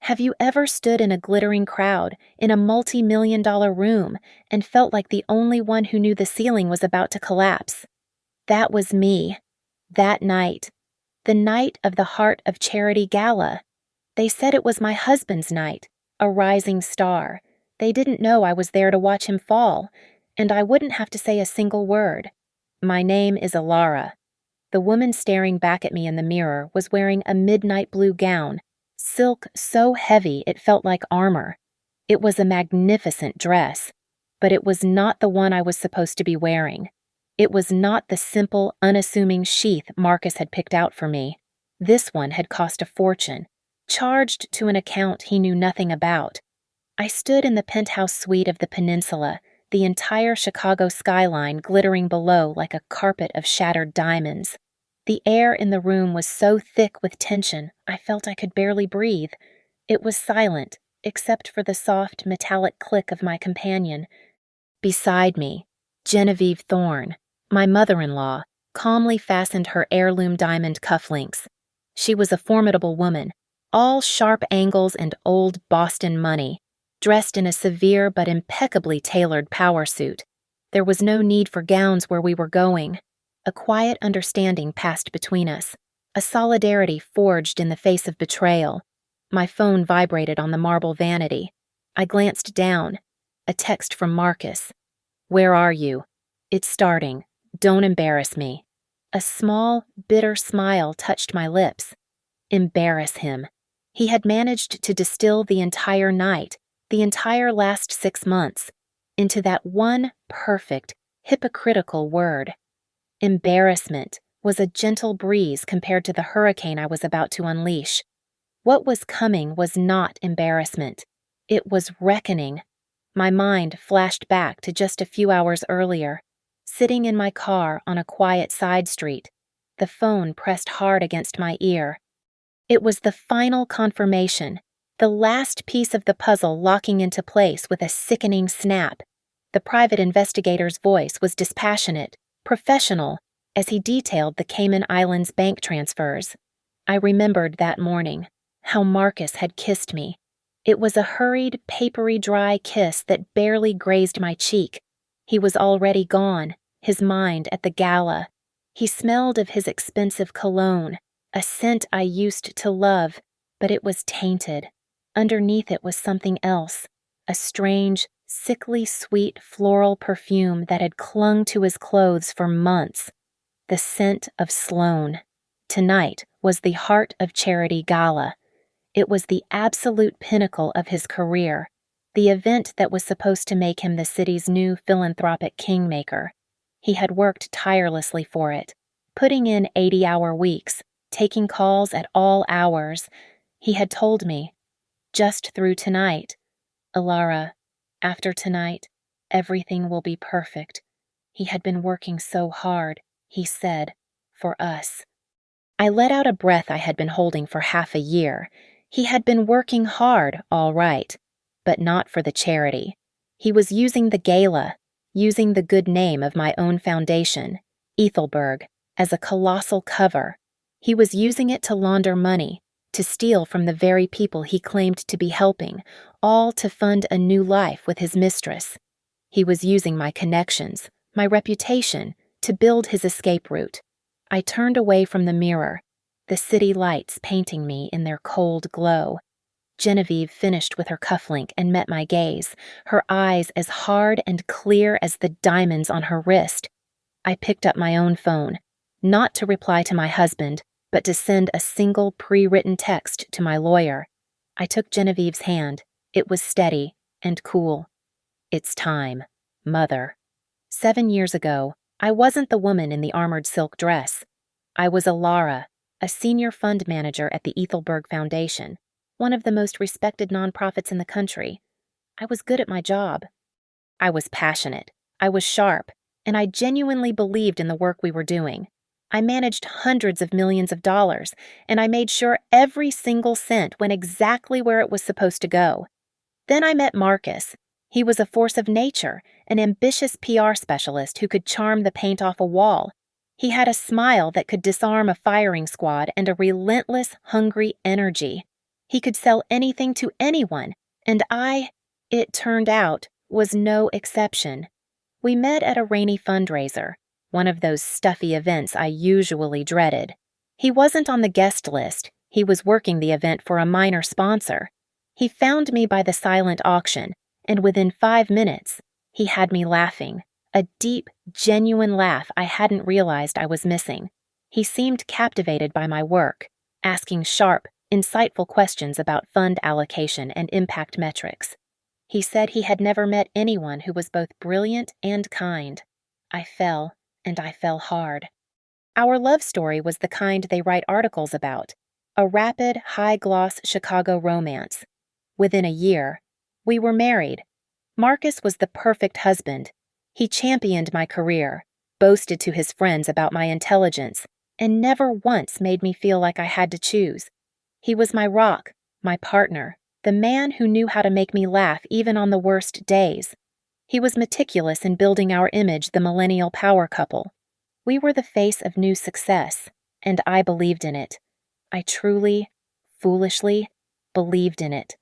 Have you ever stood in a glittering crowd, in a multi-million-dollar room, and felt like the only one who knew the ceiling was about to collapse? That was me. That night. The night of the Heart of Charity Gala. They said it was my husband's night, a rising star. They didn't know I was there to watch him fall, and I wouldn't have to say a single word. My name is Alara. The woman staring back at me in the mirror was wearing a midnight blue gown, silk so heavy it felt like armor. It was a magnificent dress, but it was not the one I was supposed to be wearing. It was not the simple, unassuming sheath Marcus had picked out for me. This one had cost a fortune, charged to an account he knew nothing about. I stood in the penthouse suite of the peninsula, the entire Chicago skyline glittering below like a carpet of shattered diamonds. The air in the room was so thick with tension, I felt I could barely breathe. It was silent, except for the soft, metallic click of my companion. Beside me, Genevieve Thorne, my mother-in-law, calmly fastened her heirloom diamond cufflinks. She was a formidable woman, all sharp angles and old Boston money, dressed in a severe but impeccably tailored power suit. There was no need for gowns where we were going. A quiet understanding passed between us, a solidarity forged in the face of betrayal. My phone vibrated on the marble vanity. I glanced down. A text from Marcus. "Where are you? It's starting. Don't embarrass me." A small, bitter smile touched my lips. Embarrass him. He had managed to distill the entire night, the entire last 6 months, into that one perfect, hypocritical word. Embarrassment was a gentle breeze compared to the hurricane I was about to unleash. What was coming was not embarrassment. It was reckoning. My mind flashed back to just a few hours earlier, sitting in my car on a quiet side street, the phone pressed hard against my ear. It was the final confirmation, the last piece of the puzzle locking into place with a sickening snap. The private investigator's voice was dispassionate, professional, as he detailed the Cayman Islands bank transfers. I remembered that morning, how Marcus had kissed me. It was a hurried, papery dry kiss that barely grazed my cheek. He was already gone, his mind at the gala. He smelled of his expensive cologne, a scent I used to love, but it was tainted. Underneath it was something else, a strange, sickly sweet floral perfume that had clung to his clothes for months. The scent of Sloane. Tonight was the Heart of Charity Gala. It was the absolute pinnacle of his career, the event that was supposed to make him the city's new philanthropic kingmaker. He had worked tirelessly for it, putting in 80-hour weeks, taking calls at all hours. He had told me, just through tonight, Alara, after tonight, everything will be perfect. He had been working so hard, he said, for us. I let out a breath I had been holding for half a year. He had been working hard, all right, but not for the charity. He was using the gala, using the good name of my own foundation, Ethelberg, as a colossal cover. He was using it to launder money, to steal from the very people he claimed to be helping, all to fund a new life with his mistress. He was using my connections, my reputation, to build his escape route. I turned away from the mirror, the city lights painting me in their cold glow. Genevieve finished with her cufflink and met my gaze, her eyes as hard and clear as the diamonds on her wrist. I picked up my own phone, not to reply to my husband, but to send a single pre-written text to my lawyer. I took Genevieve's hand. It was steady and cool. "It's time, Mother." 7 years ago, I wasn't the woman in the armored silk dress. I was Alara, a senior fund manager at the Ethelberg Foundation, one of the most respected nonprofits in the country. I was good at my job. I was passionate, I was sharp, and I genuinely believed in the work we were doing. I managed hundreds of millions of dollars, and I made sure every single cent went exactly where it was supposed to go. Then I met Marcus. He was a force of nature, an ambitious PR specialist who could charm the paint off a wall. He had a smile that could disarm a firing squad and a relentless, hungry energy. He could sell anything to anyone, and it turned out, was no exception. We met at a rainy fundraiser, one of those stuffy events I usually dreaded. He wasn't on the guest list. He was working the event for a minor sponsor. He found me by the silent auction, and within 5 minutes, he had me laughing, a deep, genuine laugh I hadn't realized I was missing. He seemed captivated by my work, asking sharp, insightful questions about fund allocation and impact metrics. He said he had never met anyone who was both brilliant and kind. I fell, and I fell hard. Our love story was the kind they write articles about, a rapid, high-gloss Chicago romance. Within a year, we were married. Marcus was the perfect husband. He championed my career, boasted to his friends about my intelligence, and never once made me feel like I had to choose. He was my rock, my partner, the man who knew how to make me laugh even on the worst days. He was meticulous in building our image, the millennial power couple. We were the face of new success, and I believed in it. I truly, foolishly, believed in it.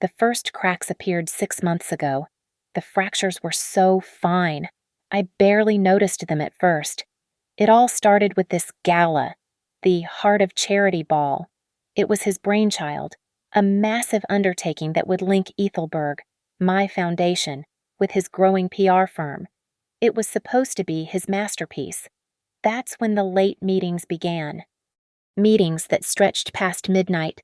The first cracks appeared 6 months ago. The fractures were so fine. I barely noticed them at first. It all started with this Gala, the Heart of Charity Ball. It was his brainchild, a massive undertaking that would link Ethelberg, my foundation, with his growing PR firm. It was supposed to be his masterpiece. That's when the late meetings began. Meetings that stretched past midnight,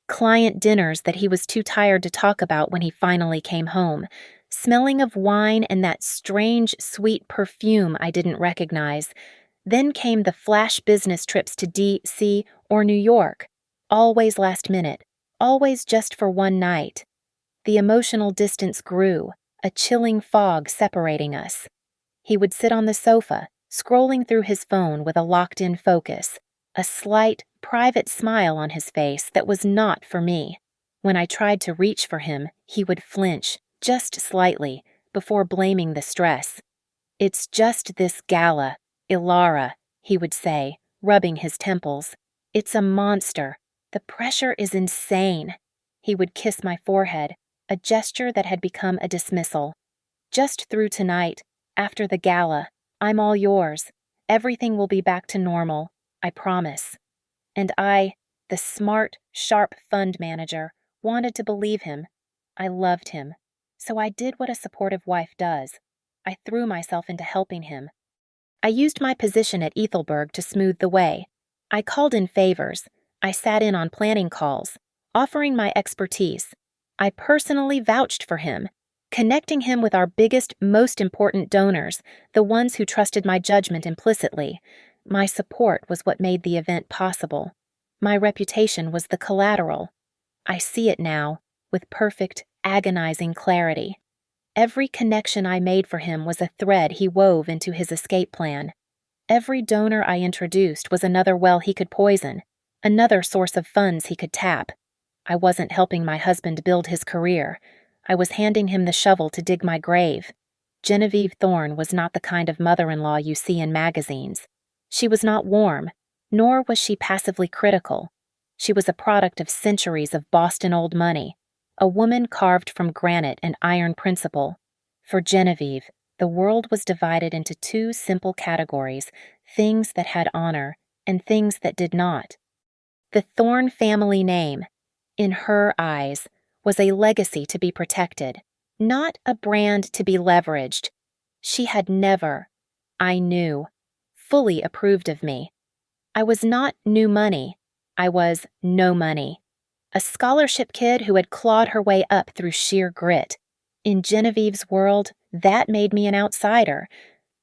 client dinners that he was too tired to talk about when he finally came home, smelling of wine and that strange, sweet perfume I didn't recognize. Then came the flash business trips to D.C. or New York, always last minute, always just for one night. The emotional distance grew, a chilling fog separating us. He would sit on the sofa, scrolling through his phone with a locked-in focus, a slight, private smile on his face that was not for me. When I tried to reach for him, he would flinch, just slightly, before blaming the stress. "It's just this Gala, Ilara," he would say, rubbing his temples. "It's a monster. The pressure is insane." He would kiss my forehead, a gesture that had become a dismissal. "Just through tonight, after the Gala, I'm all yours. Everything will be back to normal, I promise." And I, the smart, sharp fund manager, wanted to believe him. I loved him. So I did what a supportive wife does. I threw myself into helping him. I used my position at Ethelberg to smooth the way. I called in favors. I sat in on planning calls, offering my expertise. I personally vouched for him, connecting him with our biggest, most important donors, the ones who trusted my judgment implicitly. My support was what made the event possible. My reputation was the collateral. I see it now, with perfect, agonizing clarity. Every connection I made for him was a thread he wove into his escape plan. Every donor I introduced was another well he could poison, another source of funds he could tap. I wasn't helping my husband build his career. I was handing him the shovel to dig my grave. Genevieve Thorne was not the kind of mother-in-law you see in magazines. She was not warm, nor was she passively critical. She was a product of centuries of Boston old money, a woman carved from granite and iron principle. For Genevieve, the world was divided into two simple categories, things that had honor and things that did not. The Thorne family name, in her eyes, was a legacy to be protected, not a brand to be leveraged. She had never, I knew, fully approved of me. I was not new money. I was no money. A scholarship kid who had clawed her way up through sheer grit. In Genevieve's world, that made me an outsider.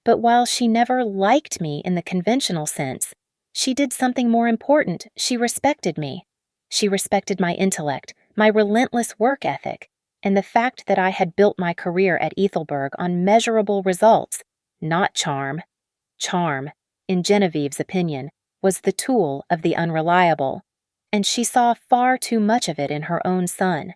But while she never liked me in the conventional sense, she did something more important. She respected me. She respected my intellect, my relentless work ethic, and the fact that I had built my career at Ethelberg on measurable results, not charm. Charm, in Genevieve's opinion, was the tool of the unreliable, and she saw far too much of it in her own son.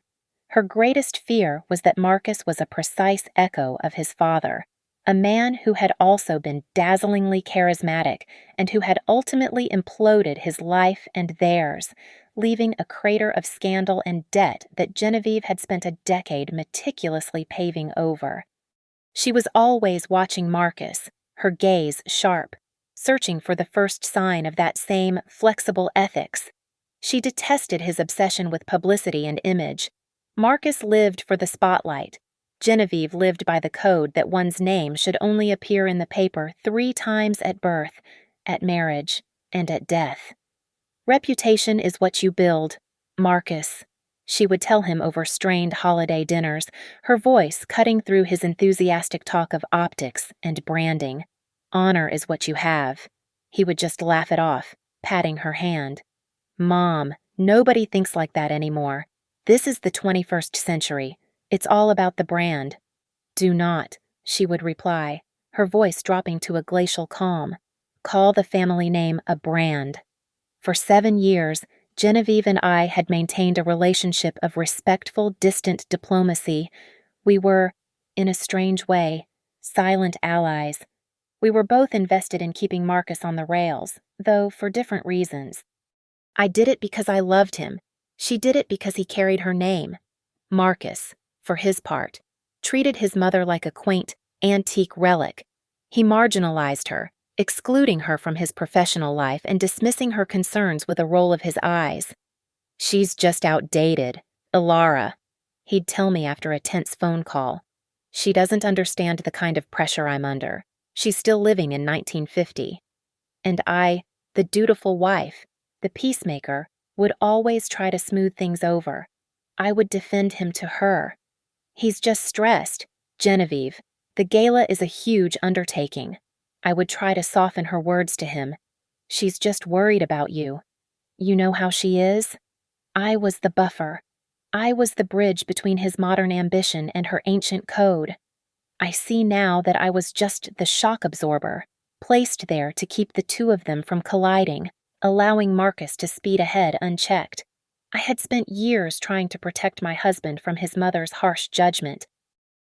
Her greatest fear was that Marcus was a precise echo of his father, a man who had also been dazzlingly charismatic and who had ultimately imploded his life and theirs, leaving a crater of scandal and debt that Genevieve had spent a decade meticulously paving over. She was always watching Marcus, her gaze sharp, searching for the first sign of that same flexible ethics. She detested his obsession with publicity and image. Marcus lived for the spotlight. Genevieve lived by the code that one's name should only appear in the paper 3 times at birth, at marriage, and at death. Reputation is what you build, Marcus, she would tell him over strained holiday dinners, her voice cutting through his enthusiastic talk of optics and branding. Honor is what you have. He would just laugh it off, patting her hand. Mom, nobody thinks like that anymore. This is the 21st century. It's all about the brand. Do not, she would reply, her voice dropping to a glacial calm. Call the family name a brand. For 7 years, Genevieve and I had maintained a relationship of respectful, distant diplomacy. We were, in a strange way, silent allies. We were both invested in keeping Marcus on the rails, though for different reasons. I did it because I loved him. She did it because he carried her name. Marcus, for his part, treated his mother like a quaint, antique relic. He marginalized her, excluding her from his professional life and dismissing her concerns with a roll of his eyes. She's just outdated, Ilara, he'd tell me after a tense phone call. She doesn't understand the kind of pressure I'm under. She's still living in 1950. And I, the dutiful wife, the peacemaker, would always try to smooth things over. I would defend him to her. He's just stressed, Genevieve. The gala is a huge undertaking. I would try to soften her words to him. She's just worried about you. You know how she is? I was the buffer. I was the bridge between his modern ambition and her ancient code. I see now that I was just the shock absorber, placed there to keep the two of them from colliding, allowing Marcus to speed ahead unchecked. I had spent years trying to protect my husband from his mother's harsh judgment.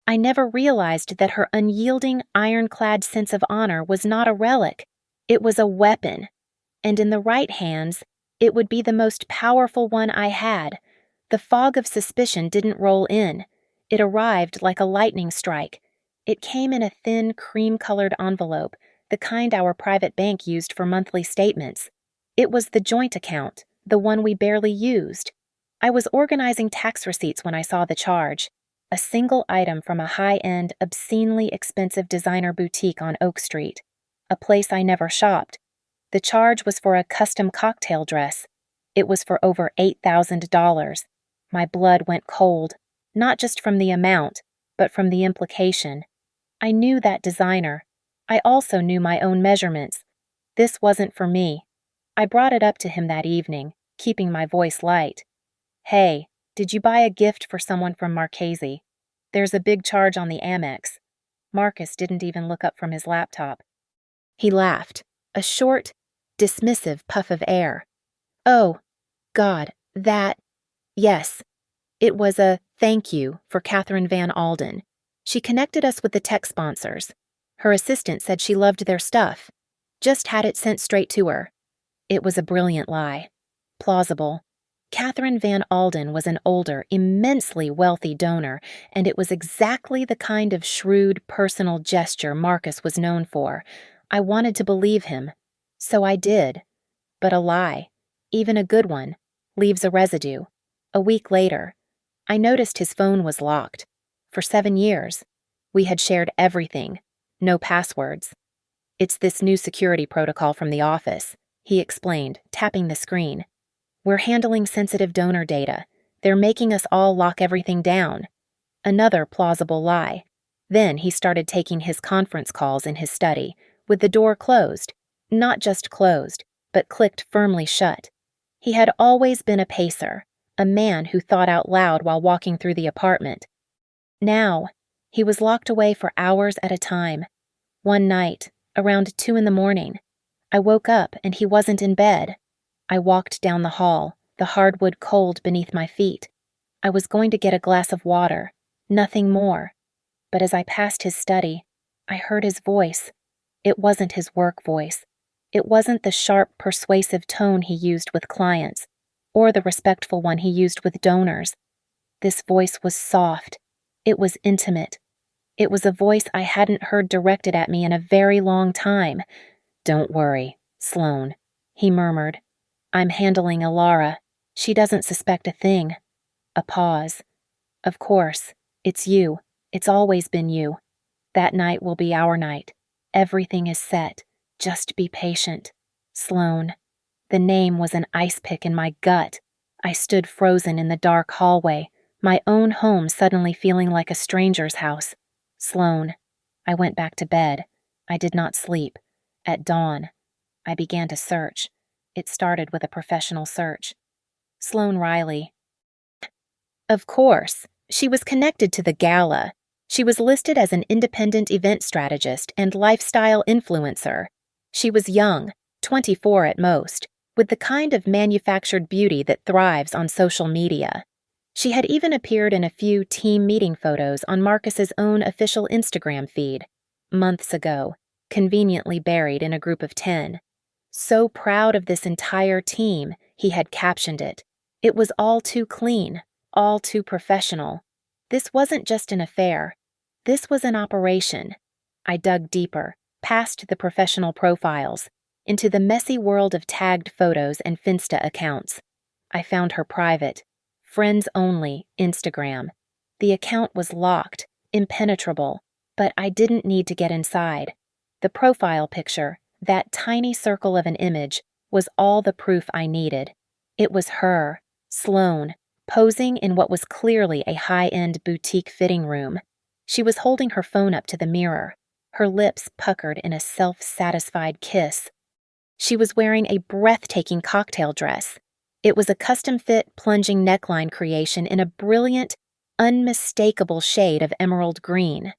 I never realized that her unyielding, ironclad sense of honor was not a relic. It was a weapon. And in the right hands, it would be the most powerful one I had. The fog of suspicion didn't roll in. It arrived like a lightning strike. It came in a thin, cream-colored envelope, the kind our private bank used for monthly statements. It was the joint account, the one we barely used. I was organizing tax receipts when I saw the charge. A single item from a high-end, obscenely expensive designer boutique on Oak Street, a place I never shopped. The charge was for a custom cocktail dress. It was for over $8,000. My blood went cold, not just from the amount, but from the implication. I knew that designer. I also knew my own measurements. This wasn't for me. I brought it up to him that evening, keeping my voice light. Hey, did you buy a gift for someone from Marchese? There's a big charge on the Amex. Marcus didn't even look up from his laptop. He laughed, a short, dismissive puff of air. Oh, God, that... Yes. It was a thank you for Catherine Van Alden. She connected us with the tech sponsors. Her assistant said she loved their stuff. Just had it sent straight to her. It was a brilliant lie. Plausible. Catherine Van Alden was an older, immensely wealthy donor, and it was exactly the kind of shrewd, personal gesture Marcus was known for. I wanted to believe him. So I did. But a lie, even a good one, leaves a residue. A week later, I noticed his phone was locked. For 7 years, we had shared everything. No passwords. It's this new security protocol from the office, he explained, tapping the screen. We're handling sensitive donor data. They're making us all lock everything down. Another plausible lie. Then he started taking his conference calls in his study, with the door closed. Not just closed, but clicked firmly shut. He had always been a pacer, a man who thought out loud while walking through the apartment. Now, he was locked away for hours at a time. One night, around 2 a.m, I woke up and he wasn't in bed. I walked down the hall, the hardwood cold beneath my feet. I was going to get a glass of water, nothing more. But as I passed his study, I heard his voice. It wasn't his work voice. It wasn't the sharp, persuasive tone he used with clients. or the respectful one he used with donors. This voice was soft. It was intimate. It was a voice I hadn't heard directed at me in a very long time. "Don't worry, Sloane," he murmured. "I'm handling Ilara. She doesn't suspect a thing." A pause. "Of course. It's you. It's always been you. That night will be our night. Everything is set. Just be patient. Sloane." The name was an ice pick in my gut. I stood frozen in the dark hallway, my own home suddenly feeling like a stranger's house. Sloane. I went back to bed. I did not sleep. At dawn, I began to search. It started with a professional search. Sloane Riley. Of course, she was connected to the Gala. She was listed as an independent event strategist and lifestyle influencer. She was young, 24 at most, with the kind of manufactured beauty that thrives on social media. She had even appeared in a few team meeting photos on Marcus's own official Instagram feed, months ago, conveniently buried in a group of 10. So proud of this entire team, he had captioned it. It was all too clean, all too professional. This wasn't just an affair. This was an operation. I dug deeper, past the professional profiles, into the messy world of tagged photos and Finsta accounts. I found her private, friends only, Instagram. The account was locked, impenetrable, but I didn't need to get inside. The profile picture, that tiny circle of an image, was all the proof I needed. It was her, Sloane, posing in what was clearly a high-end boutique fitting room. She was holding her phone up to the mirror, her lips puckered in a self-satisfied kiss. She was wearing a breathtaking cocktail dress. It was a custom-fit, plunging neckline creation in a brilliant, unmistakable shade of emerald green.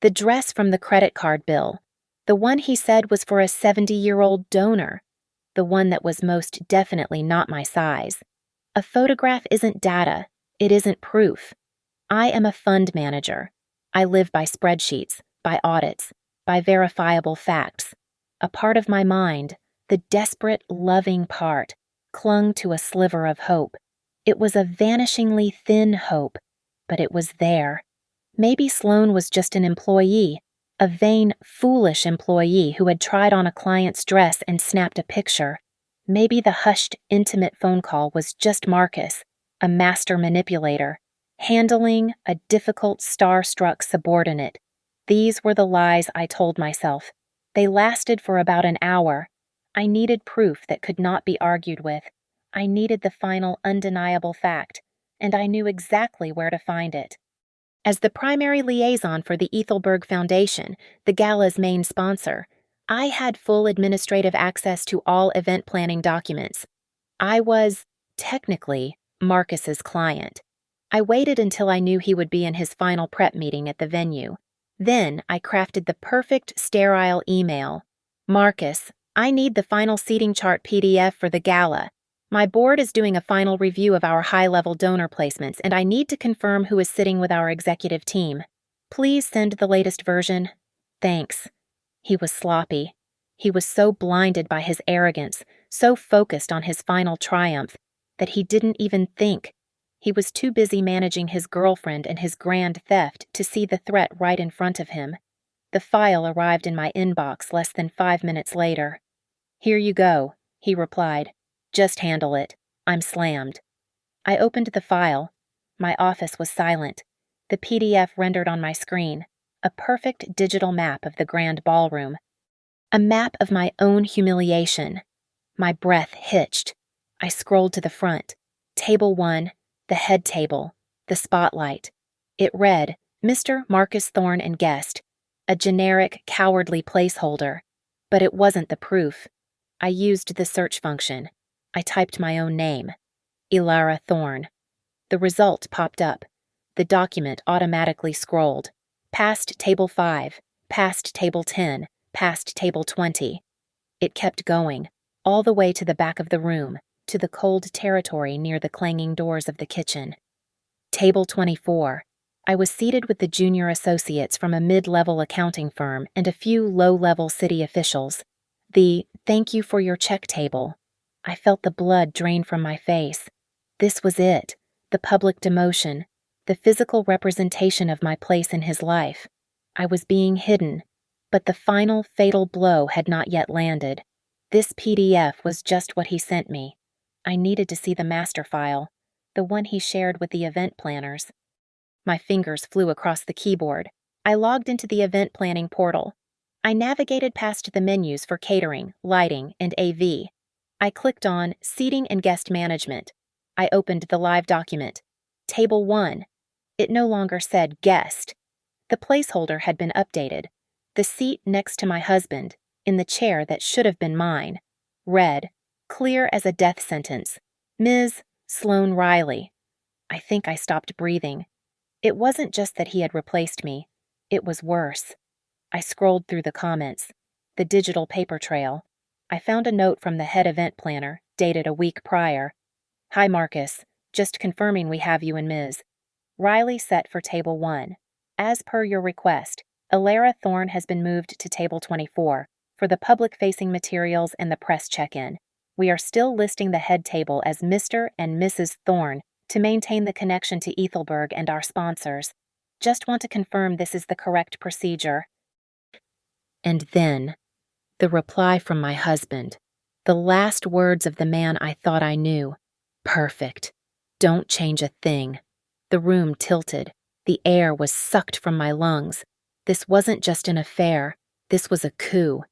The dress from the credit card bill, the one he said was for a 70-year-old donor, the one that was most definitely not my size. A photograph isn't data, it isn't proof. I am a fund manager. I live by spreadsheets, by audits, by verifiable facts. A part of my mind, the desperate, loving part, clung to a sliver of hope. It was a vanishingly thin hope, but it was there. Maybe Sloane was just an employee, a vain, foolish employee who had tried on a client's dress and snapped a picture. Maybe the hushed, intimate phone call was just Marcus, a master manipulator, handling a difficult, star-struck subordinate. These were the lies I told myself. They lasted for about an hour. I needed proof that could not be argued with. I needed the final, undeniable fact, and I knew exactly where to find it. As the primary liaison for the Ethelberg Foundation, the Gala's main sponsor, I had full administrative access to all event planning documents. I was, technically, Marcus's client. I waited until I knew he would be in his final prep meeting at the venue. Then I crafted the perfect sterile email. "Marcus, I need the final seating chart PDF for the Gala. My board is doing a final review of our high-level donor placements, and I need to confirm who is sitting with our executive team. Please send the latest version. Thanks." He was sloppy. He was so blinded by his arrogance, so focused on his final triumph, that he didn't even think. He was too busy managing his girlfriend and his grand theft to see the threat right in front of him. The file arrived in my inbox less than 5 minutes later. "Here you go," he replied. "Just handle it. I'm slammed." I opened the file. My office was silent. The PDF rendered on my screen, a perfect digital map of the grand ballroom. A map of my own humiliation. My breath hitched. I scrolled to the front. Table 1, the head table, the spotlight. It read, "Mr. Marcus Thorne and guest," a generic, cowardly placeholder. But it wasn't the proof. I used the search function. I typed my own name, Ilara Thorne. The result popped up. The document automatically scrolled. Past table 5, past table 10, past table 20. It kept going, all the way to the back of the room, to the cold territory near the clanging doors of the kitchen. Table 24. I was seated with the junior associates from a mid-level accounting firm and a few low-level city officials. The "thank you for your check" table. I felt the blood drain from my face. This was it, the public demotion, the physical representation of my place in his life. I was being hidden, but the final fatal blow had not yet landed. This PDF was just what he sent me. I needed to see the master file, the one he shared with the event planners. My fingers flew across the keyboard. I logged into the event planning portal. I navigated past the menus for catering, lighting, and AV. I clicked on Seating and Guest Management. I opened the live document. Table 1. It no longer said guest. The placeholder had been updated. The seat next to my husband, in the chair that should have been mine, read, clear as a death sentence, Ms. Sloane Riley. I think I stopped breathing. It wasn't just that he had replaced me. It was worse. I scrolled through the comments, the digital paper trail. I found a note from the head event planner, dated a week prior. Hi Marcus, just confirming we have you and Ms. Riley set for table 1. As per your request, Alara Thorne has been moved to table 24 for the public-facing materials and the press check-in. We are still listing the head table as Mr. and Mrs. Thorne to maintain the connection to Ethelberg and our sponsors. Just want to confirm this is the correct procedure. And then, the reply from my husband. The last words of the man I thought I knew. Perfect. Don't change a thing. The room tilted. The air was sucked from my lungs. This wasn't just an affair. This was a coup.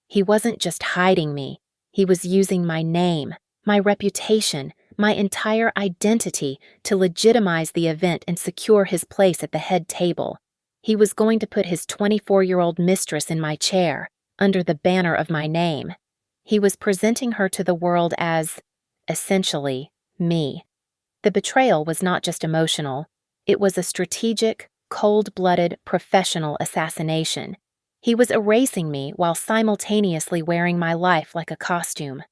He wasn't just hiding me. He was using my name, my reputation, my entire identity to legitimize the event and secure his place at the head table. He was going to put his 24-year-old mistress in my chair, under the banner of my name. He was presenting her to the world as, essentially, me. The betrayal was not just emotional. It was a strategic, cold-blooded, professional assassination. He was erasing me while simultaneously wearing my life like a costume.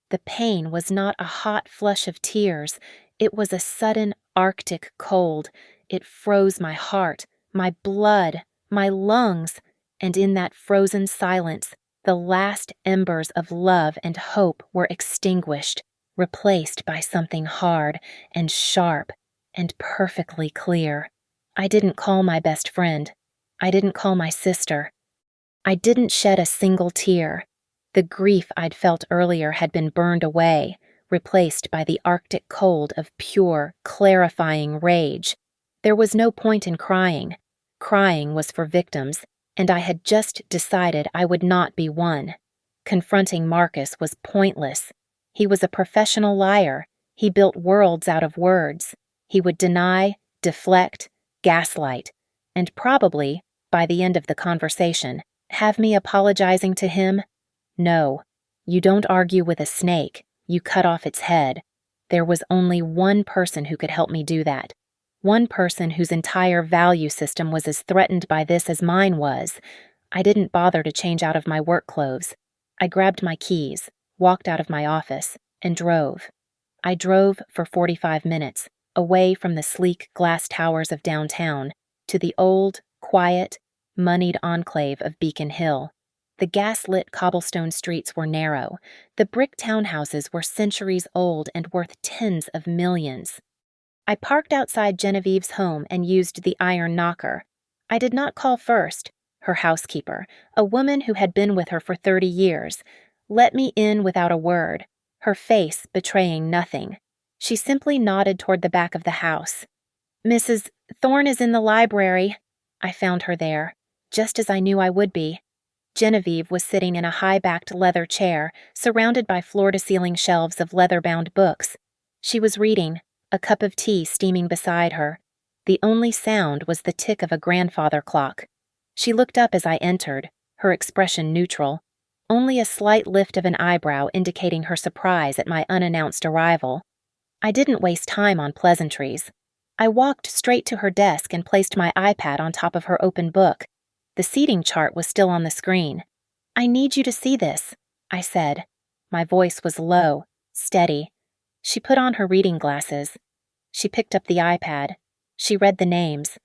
The pain was not a hot flush of tears. It was a sudden Arctic cold. It froze my heart, my blood, my lungs, and in that frozen silence, the last embers of love and hope were extinguished, replaced by something hard and sharp and perfectly clear. I didn't call my best friend. I didn't call my sister. I didn't shed a single tear. The grief I'd felt earlier had been burned away, replaced by the Arctic cold of pure, clarifying rage. There was no point in crying. Crying was for victims, and I had just decided I would not be one. Confronting Marcus was pointless. He was a professional liar. He built worlds out of words. He would deny, deflect, gaslight, and probably, by the end of the conversation, have me apologizing to him. No, you don't argue with a snake, you cut off its head. There was only one person who could help me do that. One person whose entire value system was as threatened by this as mine was. I didn't bother to change out of my work clothes. I grabbed my keys, walked out of my office, and drove. I drove for 45 minutes, away from the sleek glass towers of downtown, to the old, quiet, moneyed enclave of Beacon Hill. The gas-lit cobblestone streets were narrow. The brick townhouses were centuries old and worth tens of millions. I parked outside Genevieve's home and used the iron knocker. I did not call first. Her housekeeper, a woman who had been with her for 30 years, let me in without a word, her face betraying nothing. She simply nodded toward the back of the house. Mrs. Thorne is in the library. I found her there, just as I knew I would be. Genevieve was sitting in a high-backed leather chair, surrounded by floor-to-ceiling shelves of leather-bound books. She was reading, a cup of tea steaming beside her. The only sound was the tick of a grandfather clock. She looked up as I entered, her expression neutral, only a slight lift of an eyebrow indicating her surprise at my unannounced arrival. I didn't waste time on pleasantries. I walked straight to her desk and placed my iPad on top of her open book. The seating chart was still on the screen. I need you to see this, I said. My voice was low, steady. She put on her reading glasses. She picked up the iPad. She read the names.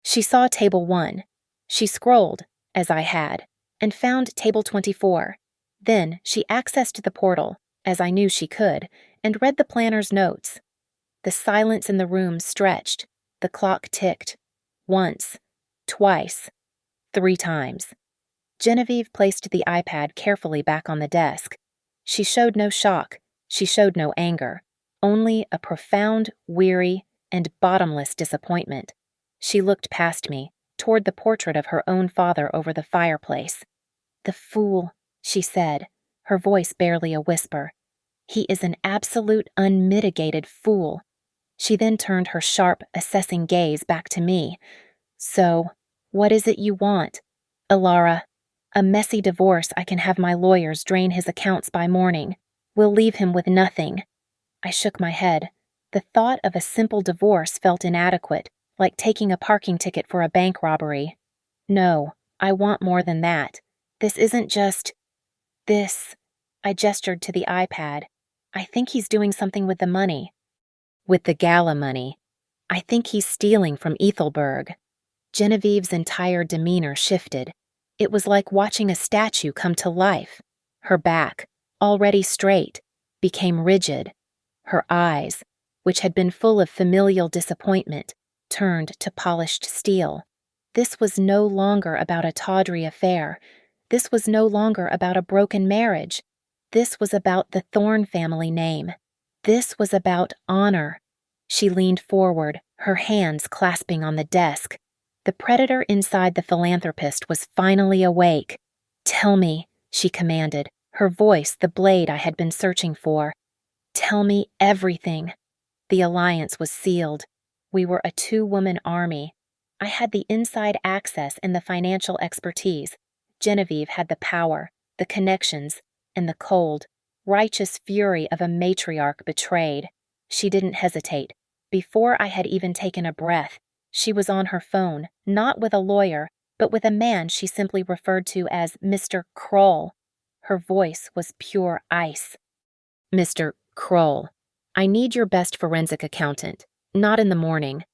She saw table 1. She scrolled, as I had, and found table 24. Then she accessed the portal, as I knew she could, and read the planner's notes. The silence in the room stretched. The clock ticked. Once, twice, 3 times. Genevieve placed the iPad carefully back on the desk. She showed no shock. She showed no anger. Only a profound, weary, and bottomless disappointment. She looked past me, toward the portrait of her own father over the fireplace. "The fool," she said, her voice barely a whisper. "He is an absolute, unmitigated fool." She then turned her sharp, assessing gaze back to me. "So, what is it you want?" "Alara, a messy divorce I can have my lawyers drain his accounts by morning. We'll leave him with nothing." I shook my head. The thought of a simple divorce felt inadequate, like taking a parking ticket for a bank robbery. "No, I want more than that. This isn't just... this..." I gestured to the iPad. "I think he's doing something with the money." "With the Gala money. I think he's stealing from Ethelberg." Genevieve's entire demeanor shifted. It was like watching a statue come to life. Her back, already straight, became rigid. Her eyes, which had been full of familial disappointment, turned to polished steel. This was no longer about a tawdry affair. This was no longer about a broken marriage. This was about the Thorne family name. This was about honor. She leaned forward, her hands clasping on the desk. The predator inside the philanthropist was finally awake. "Tell me," she commanded, her voice the blade I had been searching for. "Tell me everything." The alliance was sealed. We were a 2-woman army. I had the inside access and the financial expertise. Genevieve had the power, the connections, and the cold, righteous fury of a matriarch betrayed. She didn't hesitate. Before I had even taken a breath, she was on her phone, not with a lawyer, but with a man she simply referred to as Mr. Kroll. Her voice was pure ice. "Mr. Kroll, I need your best forensic accountant. Not in the morning.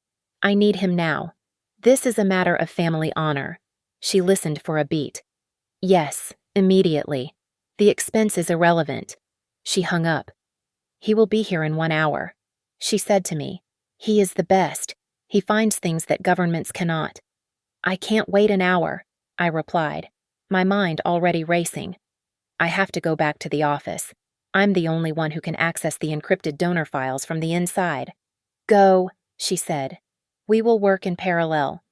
I need him now. This is a matter of family honor." She listened for a beat. "Yes, immediately. The expense is irrelevant." She hung up. "He will be here in 1 hour." She said to me, "He is the best. He finds things that governments cannot." "I can't wait an hour," I replied, my mind already racing. "I have to go back to the office. I'm the only one who can access the encrypted donor files from the inside." "Go," she said. "We will work in parallel."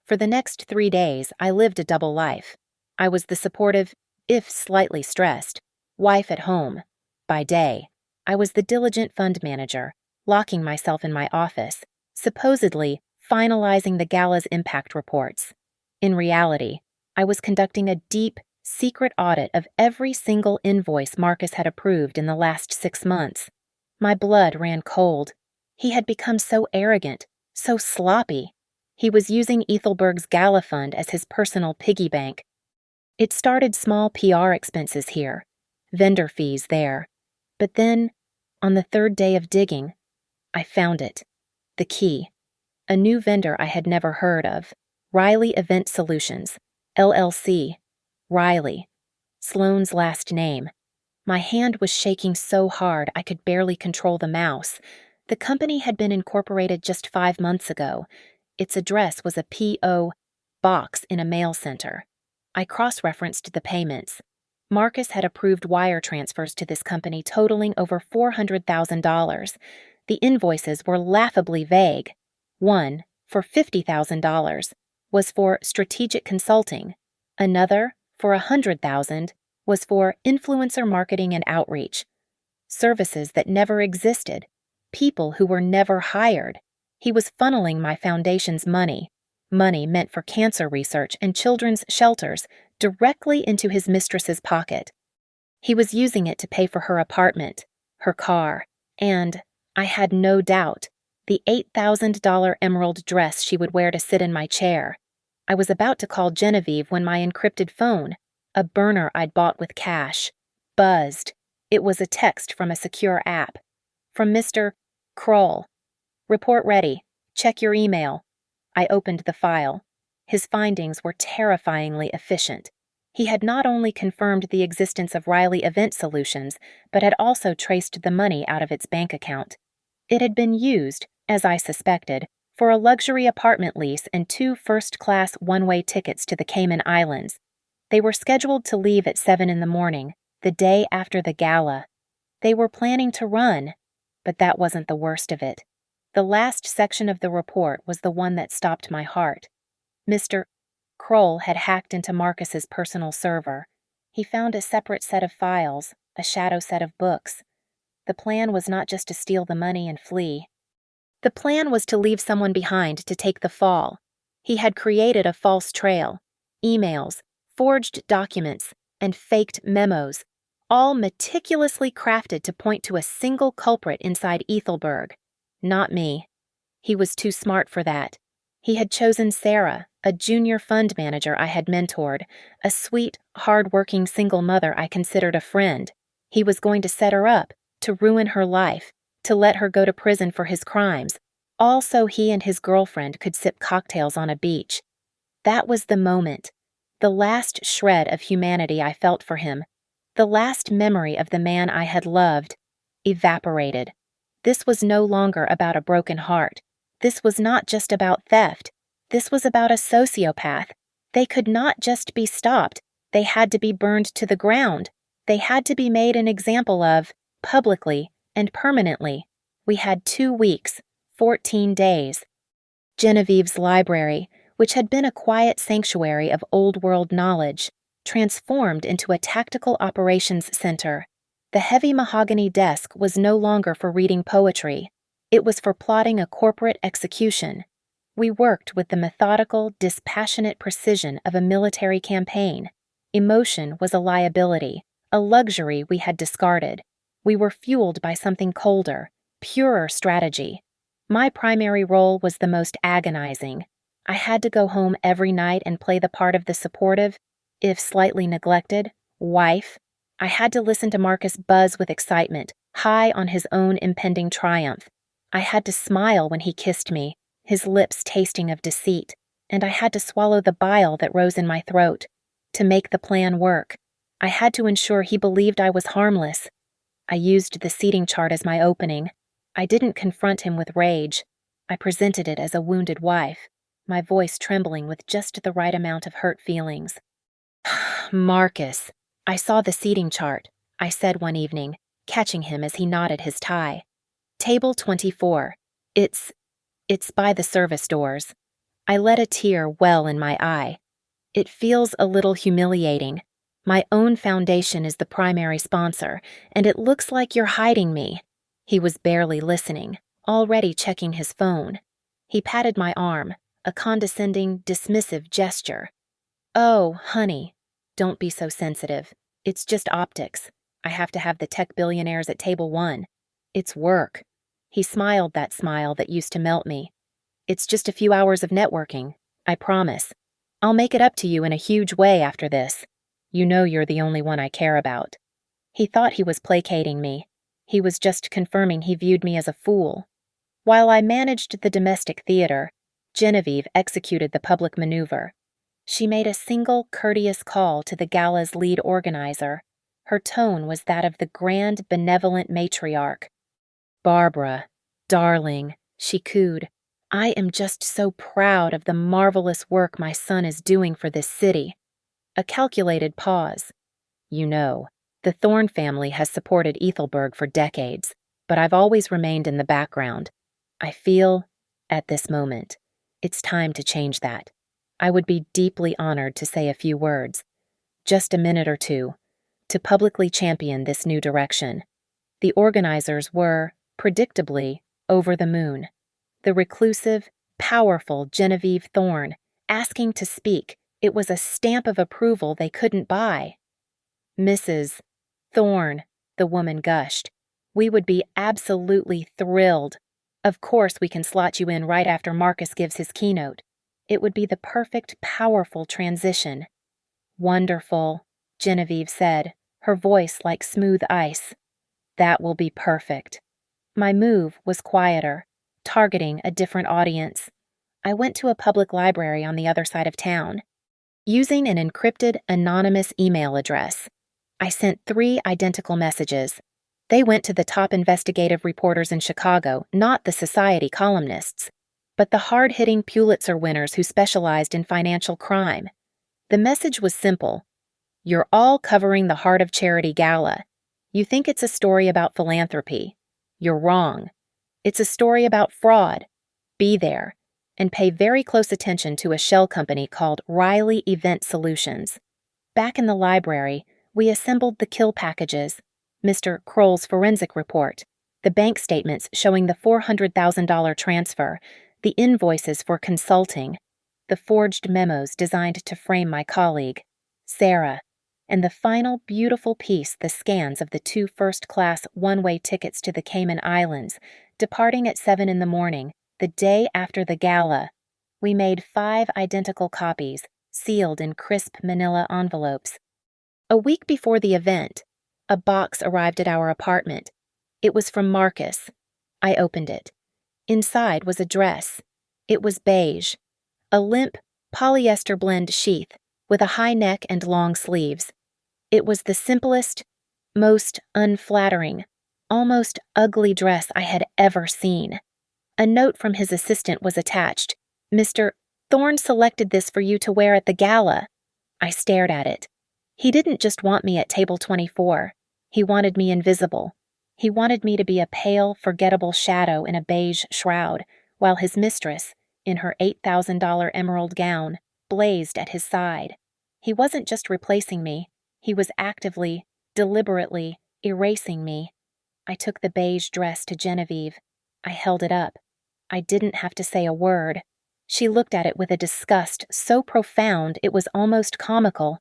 For the next 3 days, I lived a double life. I was the supportive, if slightly stressed, wife at home. By day, I was the diligent fund manager, locking myself in my office, supposedly finalizing the Gala's impact reports. In reality, I was conducting a deep, secret audit of every single invoice Marcus had approved in the last 6 months. My blood ran cold. He had become so arrogant, so sloppy. He was using Ethelberg's Gala fund as his personal piggy bank. It started small PR expenses here, vendor fees there. But then, on the 3rd day of digging, I found it. The key. A new vendor I had never heard of. Riley Event Solutions, LLC. Riley. Sloane's last name. My hand was shaking so hard I could barely control the mouse. The company had been incorporated just 5 months ago. Its address was a P.O. box in a mail center. I cross-referenced the payments. Marcus had approved wire transfers to this company totaling over $400,000. The invoices were laughably vague. One, for $50,000, was for strategic consulting. Another, for $100,000, was for influencer marketing and outreach. Services that never existed. People who were never hired. He was funneling my foundation's money meant for cancer research and children's shelters, directly into his mistress's pocket. He was using it to pay for her apartment, her car, and, I had no doubt, the $8,000 emerald dress she would wear to sit in my chair. I was about to call Genevieve when my encrypted phone, a burner I'd bought with cash, buzzed. It was a text from a secure app. From Mr. Kroll. "Report ready. Check your email." I opened the file. His findings were terrifyingly efficient. He had not only confirmed the existence of Riley Event Solutions, but had also traced the money out of its bank account. It had been used, as I suspected, for a luxury apartment lease and 2 first-class one-way tickets to the Cayman Islands. They were scheduled to leave at 7 in the morning, the day after the gala. They were planning to run, but that wasn't the worst of it. The last section of the report was the one that stopped my heart. Mr. Kroll had hacked into Marcus's personal server. He found a separate set of files, a shadow set of books. The plan was not just to steal the money and flee. The plan was to leave someone behind to take the fall. He had created a false trail, emails, forged documents, and faked memos, all meticulously crafted to point to a single culprit inside Ethelberg. Not me. He was too smart for that. He had chosen Sarah, a junior fund manager I had mentored, a sweet, hard-working single mother I considered a friend. He was going to set her up, to ruin her life, to let her go to prison for his crimes, all so he and his girlfriend could sip cocktails on a beach. That was the moment, the last shred of humanity I felt for him, the last memory of the man I had loved, evaporated. This was no longer about a broken heart. This was not just about theft. This was about a sociopath. They could not just be stopped. They had to be burned to the ground. They had to be made an example of, publicly and permanently. We had 2 weeks, 14 days. Genevieve's library, which had been a quiet sanctuary of old-world knowledge, transformed into a tactical operations center. The heavy mahogany desk was no longer for reading poetry. It was for plotting a corporate execution. We worked with the methodical, dispassionate precision of a military campaign. Emotion was a liability, a luxury we had discarded. We were fueled by something colder, purer strategy. My primary role was the most agonizing. I had to go home every night and play the part of the supportive, if slightly neglected, wife. I had to listen to Marcus buzz with excitement, high on his own impending triumph. I had to smile when he kissed me, his lips tasting of deceit, and I had to swallow the bile that rose in my throat. To make the plan work, I had to ensure he believed I was harmless. I used the seating chart as my opening. I didn't confront him with rage. I presented it as a wounded wife, my voice trembling with just the right amount of hurt feelings. Marcus, I saw the seating chart, I said one evening, catching him as he knotted his tie. Table 24. It's by the service doors. I let a tear well in my eye. It feels a little humiliating. My own foundation is the primary sponsor, and it looks like you're hiding me. He was barely listening, already checking his phone. He patted my arm, a condescending, dismissive gesture. Oh, honey, don't be so sensitive. It's just optics. I have to have the tech billionaires at table 1. It's work. He smiled that smile that used to melt me. It's just a few hours of networking, I promise. I'll make it up to you in a huge way after this. You know you're the only one I care about. He thought he was placating me. He was just confirming he viewed me as a fool. While I managed the domestic theater, Genevieve executed the public maneuver. She made a single, courteous call to the gala's lead organizer. Her tone was that of the grand, benevolent matriarch. Barbara, darling, she cooed, I am just so proud of the marvelous work my son is doing for this city. A calculated pause. You know, the Thorne family has supported Ethelberg for decades, but I've always remained in the background. I feel, at this moment, it's time to change that. I would be deeply honored to say a few words, just a minute or two, to publicly champion this new direction. The organizers were, predictably, over the moon. The reclusive, powerful Genevieve Thorne, asking to speak, it was a stamp of approval they couldn't buy. Mrs. Thorne, the woman gushed, we would be absolutely thrilled. Of course we can slot you in right after Marcus gives his keynote. It would be the perfect, powerful transition. Wonderful, Genevieve said, her voice like smooth ice. That will be perfect. My move was quieter, targeting a different audience. I went to a public library on the other side of town. Using an encrypted, anonymous email address, I sent 3 identical messages. They went to the top investigative reporters in Chicago, not the Society columnists, but the hard-hitting Pulitzer winners who specialized in financial crime. The message was simple. You're all covering the Heart of Charity Gala. You think it's a story about philanthropy. You're wrong. It's a story about fraud. Be there, and pay very close attention to a shell company called Riley Event Solutions. Back in the library, we assembled the kill packages, Mr. Kroll's forensic report, the bank statements showing the $400,000 transfer, the invoices for consulting, the forged memos designed to frame my colleague, Sarah, and the final beautiful piece, the scans of the 2 first-class one-way tickets to the Cayman Islands, departing at 7 in the morning, the day after the gala. We made 5 identical copies, sealed in crisp manila envelopes. A week before the event, a box arrived at our apartment. It was from Marcus. I opened it. Inside was a dress. It was beige, a limp polyester blend sheath with a high neck and long sleeves. It was the simplest, most unflattering, almost ugly dress I had ever seen. A note from his assistant was attached. Mr. Thorne selected this for you to wear at the gala. I stared at it. He didn't just want me at table 24. He wanted me invisible. He wanted me to be a pale, forgettable shadow in a beige shroud, while his mistress, in her $8,000 emerald gown, blazed at his side. He wasn't just replacing me. He was actively, deliberately erasing me. I took the beige dress to Genevieve. I held it up. I didn't have to say a word. She looked at it with a disgust so profound it was almost comical.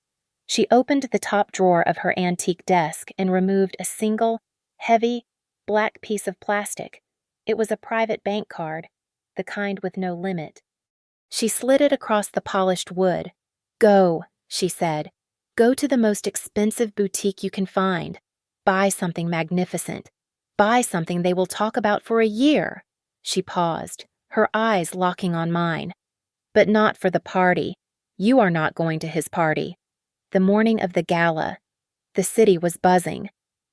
She opened the top drawer of her antique desk and removed a single, heavy, black piece of plastic. It was a private bank card, the kind with no limit. She slid it across the polished wood. Go, she said. Go to the most expensive boutique you can find. Buy something magnificent. Buy something they will talk about for a year. She paused, her eyes locking on mine. But not for the party. You are not going to his party. The morning of the gala. The city was buzzing.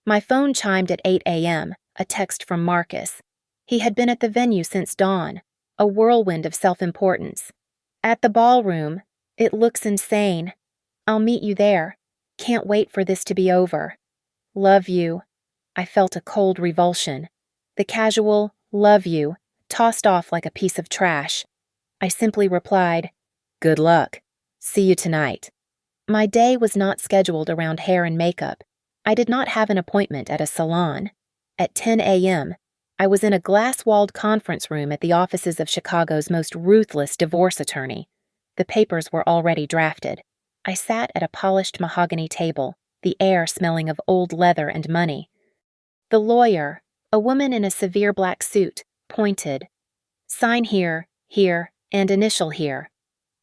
My phone chimed at 8 a.m., a text from Marcus. He had been at the venue since dawn, a whirlwind of self-importance. At the ballroom, it looks insane. I'll meet you there. Can't wait for this to be over. Love you. I felt a cold revulsion. The casual, love you, tossed off like a piece of trash. I simply replied, good luck. See you tonight. My day was not scheduled around hair and makeup. I did not have an appointment at a salon. At 10 a.m., I was in a glass-walled conference room at the offices of Chicago's most ruthless divorce attorney. The papers were already drafted. I sat at a polished mahogany table, the air smelling of old leather and money. The lawyer, a woman in a severe black suit, pointed. Sign here, here, and initial here.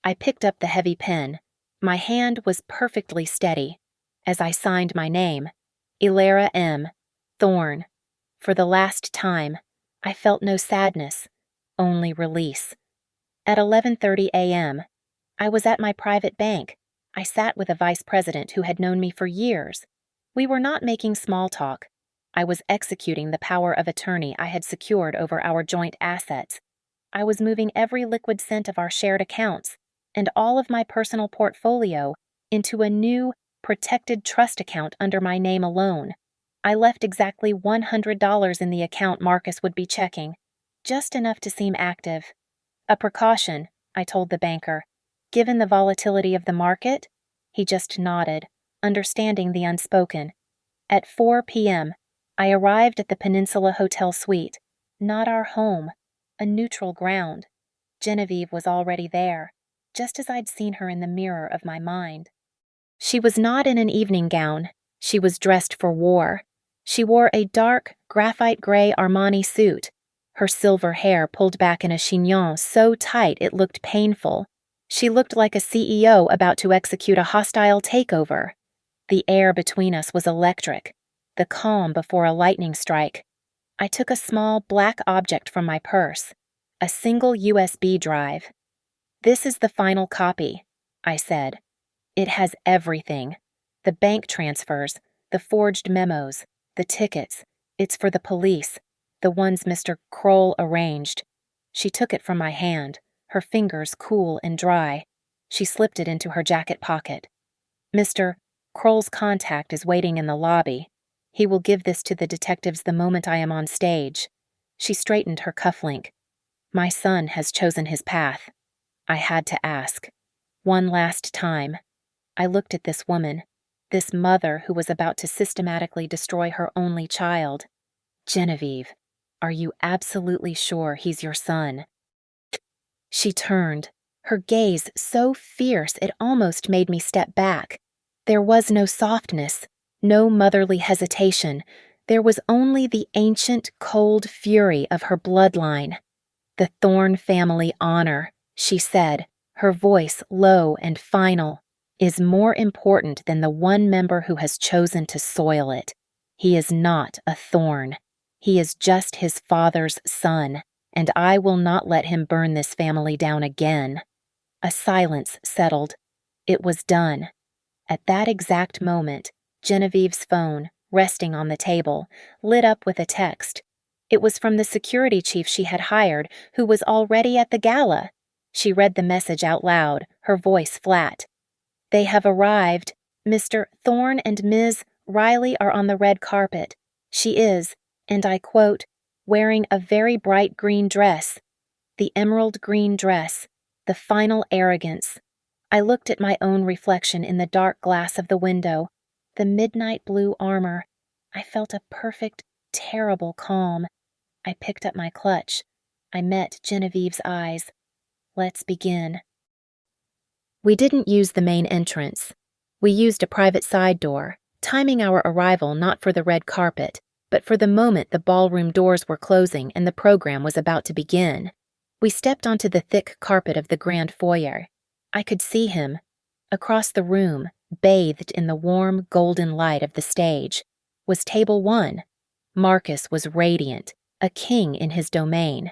I picked up the heavy pen. My hand was perfectly steady. As I signed my name, Elara M. Thorne. For the last time, I felt no sadness, only release. At 11:30 a.m., I was at my private bank. I sat with a vice president who had known me for years. We were not making small talk. I was executing the power of attorney I had secured over our joint assets. I was moving every liquid cent of our shared accounts and all of my personal portfolio into a new, protected trust account under my name alone. I left exactly $100 in the account Marcus would be checking, just enough to seem active. A precaution, I told the banker. Given the volatility of the market? He just nodded, understanding the unspoken. At 4 p.m., I arrived at the Peninsula Hotel suite, not our home, a neutral ground. Genevieve was already there, just as I'd seen her in the mirror of my mind. She was not in an evening gown. She was dressed for war. She wore a dark, graphite gray Armani suit, her silver hair pulled back in a chignon so tight it looked painful. She looked like a CEO about to execute a hostile takeover. The air between us was electric, the calm before a lightning strike. I took a small black object from my purse, a single USB drive. This is the final copy, I said. It has everything. The bank transfers, the forged memos, the tickets, It's for the police, the ones Mr. Kroll arranged. She took it from my hand, her fingers cool and dry. She slipped it into her jacket pocket. Mr. Kroll's contact is waiting in the lobby. He will give this to the detectives the moment I am on stage. She straightened her cufflink. My son has chosen his path. I had to ask. One last time. I looked at this woman, this mother who was about to systematically destroy her only child. Genevieve, are you absolutely sure he's your son? She turned, her gaze so fierce it almost made me step back. There was no softness, no motherly hesitation. There was only the ancient, cold fury of her bloodline. The Thorne family honor, she said, her voice low and final, is more important than the one member who has chosen to soil it. He is not a Thorne. He is just his father's son, and I will not let him burn this family down again. A silence settled. It was done. At that exact moment, Genevieve's phone, resting on the table, lit up with a text. It was from the security chief she had hired, who was already at the gala. She read the message out loud, her voice flat. They have arrived. Mr. Thorne and Ms. Riley are on the red carpet. She is, and I quote, wearing a very bright green dress. The emerald green dress, the final arrogance. I looked at my own reflection in the dark glass of the window, the midnight blue armor. I felt a perfect, terrible calm. I picked up my clutch. I met Genevieve's eyes. Let's begin. We didn't use the main entrance. We used a private side door, timing our arrival not for the red carpet, but for the moment the ballroom doors were closing and the program was about to begin. We stepped onto the thick carpet of the grand foyer. I could see him. Across the room, bathed in the warm, golden light of the stage, was Table 1. Marcus was radiant, a king in his domain.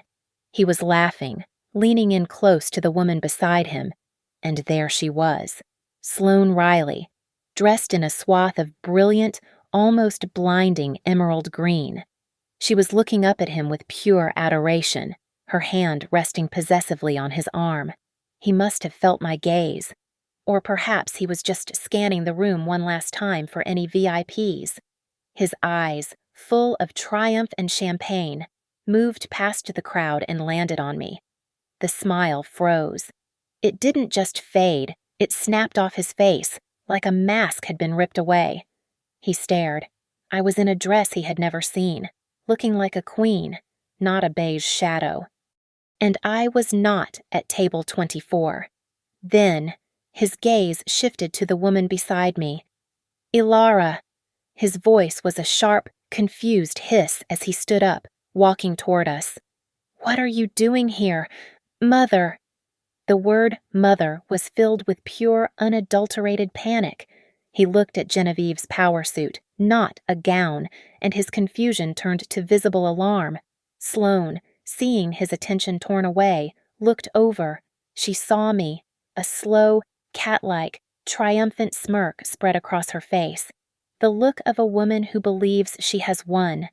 He was laughing, leaning in close to the woman beside him, and there she was, Sloane Riley, dressed in a swath of brilliant, almost blinding emerald green. She was looking up at him with pure adoration, her hand resting possessively on his arm. He must have felt my gaze, or perhaps he was just scanning the room one last time for any VIPs. His eyes, full of triumph and champagne, moved past the crowd and landed on me. The smile froze. It didn't just fade, it snapped off his face, like a mask had been ripped away. He stared. I was in a dress he had never seen, looking like a queen, not a beige shadow. And I was not at table 24. Then, his gaze shifted to the woman beside me. Ilara. His voice was a sharp, confused hiss as he stood up, walking toward us. What are you doing here? Mother. The word mother was filled with pure, unadulterated panic. He looked at Genevieve's power suit, not a gown, and his confusion turned to visible alarm. Sloane, seeing his attention torn away, looked over. She saw me. A slow, cat-like, triumphant smirk spread across her face. The look of a woman who believes she has won.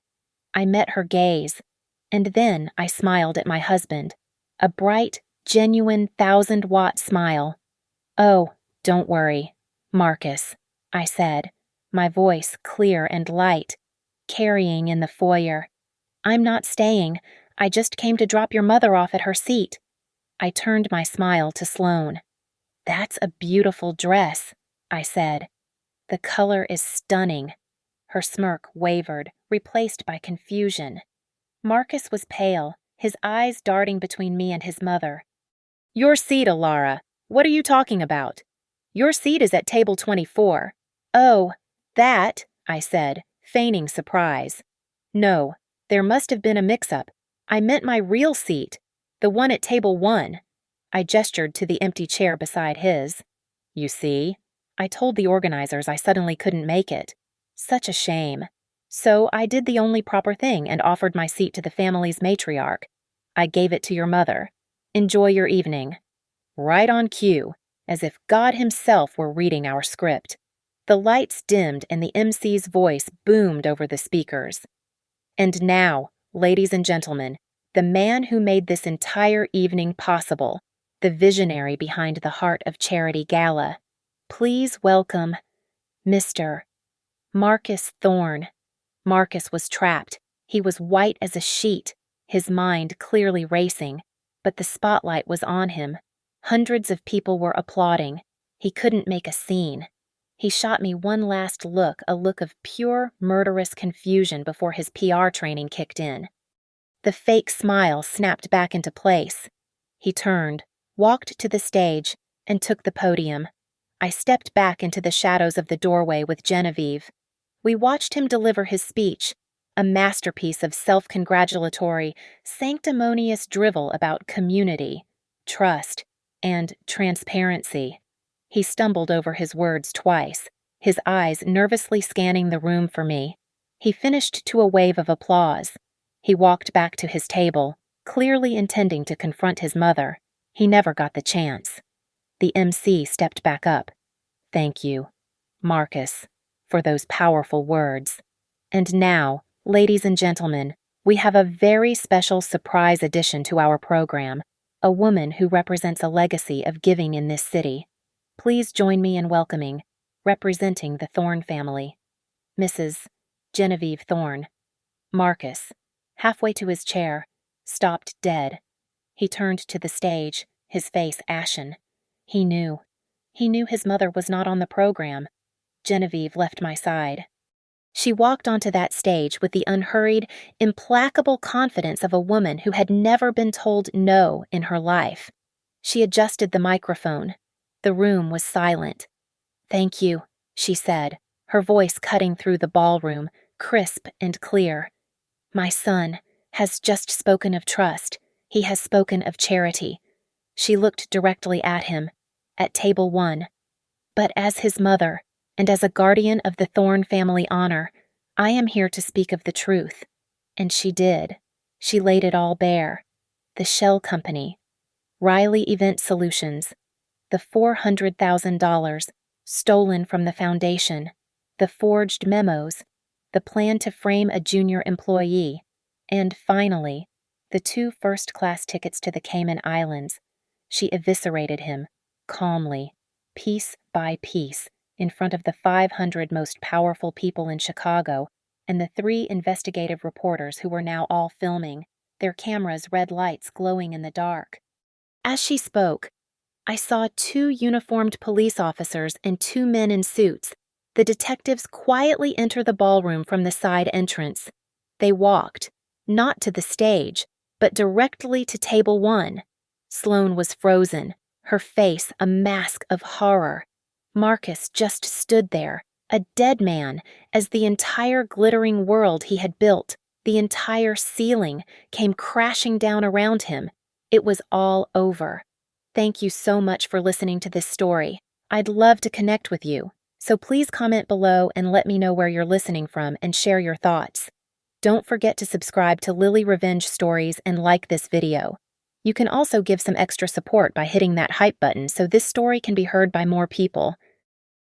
I met her gaze, and then I smiled at my husband. A bright, genuine 1,000-watt smile. Oh, don't worry, Marcus, I said, my voice clear and light, carrying in the foyer. I'm not staying. I just came to drop your mother off at her seat. I turned my smile to Sloane. That's a beautiful dress, I said. The color is stunning. Her smirk wavered, replaced by confusion. Marcus was pale, his eyes darting between me and his mother. Your seat, Ilara. What are you talking about? Your seat is at table 24. Oh, that, I said, feigning surprise. No, there must have been a mix-up. I meant my real seat, the one at table 1. I gestured to the empty chair beside his. You see, I told the organizers I suddenly couldn't make it. Such a shame. So I did the only proper thing and offered my seat to the family's matriarch. I gave it to your mother. Enjoy your evening. Right on cue, as if God himself were reading our script. The lights dimmed and the MC's voice boomed over the speakers. And now, ladies and gentlemen, the man who made this entire evening possible, the visionary behind the Heart of Charity Gala. Please welcome Mr. Marcus Thorne. Marcus was trapped. He was white as a sheet, his mind clearly racing, but the spotlight was on him. Hundreds of people were applauding. He couldn't make a scene. He shot me one last look, a look of pure, murderous confusion before his PR training kicked in. The fake smile snapped back into place. He turned, walked to the stage, and took the podium. I stepped back into the shadows of the doorway with Genevieve. We watched him deliver his speech, a masterpiece of self-congratulatory, sanctimonious drivel about community, trust, and transparency. He stumbled over his words twice, his eyes nervously scanning the room for me. He finished to a wave of applause. He walked back to his table, clearly intending to confront his mother. He never got the chance. The MC stepped back up. Thank you, Marcus, for those powerful words. And now, ladies and gentlemen, we have a very special surprise addition to our program, a woman who represents a legacy of giving in this city. Please join me in welcoming, representing the Thorne family, Mrs. Genevieve Thorne. Marcus, halfway to his chair, stopped dead. He turned to the stage, his face ashen. He knew. He knew his mother was not on the program. Genevieve left my side. She walked onto that stage with the unhurried, implacable confidence of a woman who had never been told no in her life. She adjusted the microphone. The room was silent. Thank you, she said, her voice cutting through the ballroom, crisp and clear. My son has just spoken of trust. He has spoken of charity. She looked directly at him, at table 1. But as his mother, and as a guardian of the Thorne family honor, I am here to speak of the truth. And she did. She laid it all bare. The shell company, Riley Event Solutions, the $400,000 stolen from the foundation, the forged memos, the plan to frame a junior employee, and finally, the 2 first-class tickets to the Cayman Islands. She eviscerated him, calmly, piece by piece, in front of the 500 most powerful people in Chicago and the 3 investigative reporters who were now all filming, their cameras' red lights glowing in the dark. As she spoke, I saw 2 uniformed police officers and 2 men in suits, the detectives, quietly enter the ballroom from the side entrance. They walked, not to the stage, but directly to table 1. Sloane was frozen, her face a mask of horror. Marcus just stood there, a dead man, as the entire glittering world he had built, the entire ceiling, came crashing down around him. It was all over. Thank you so much for listening to this story. I'd love to connect with you, so please comment below and let me know where you're listening from and share your thoughts. Don't forget to subscribe to Lily Revenge Stories and like this video. You can also give some extra support by hitting that hype button so this story can be heard by more people.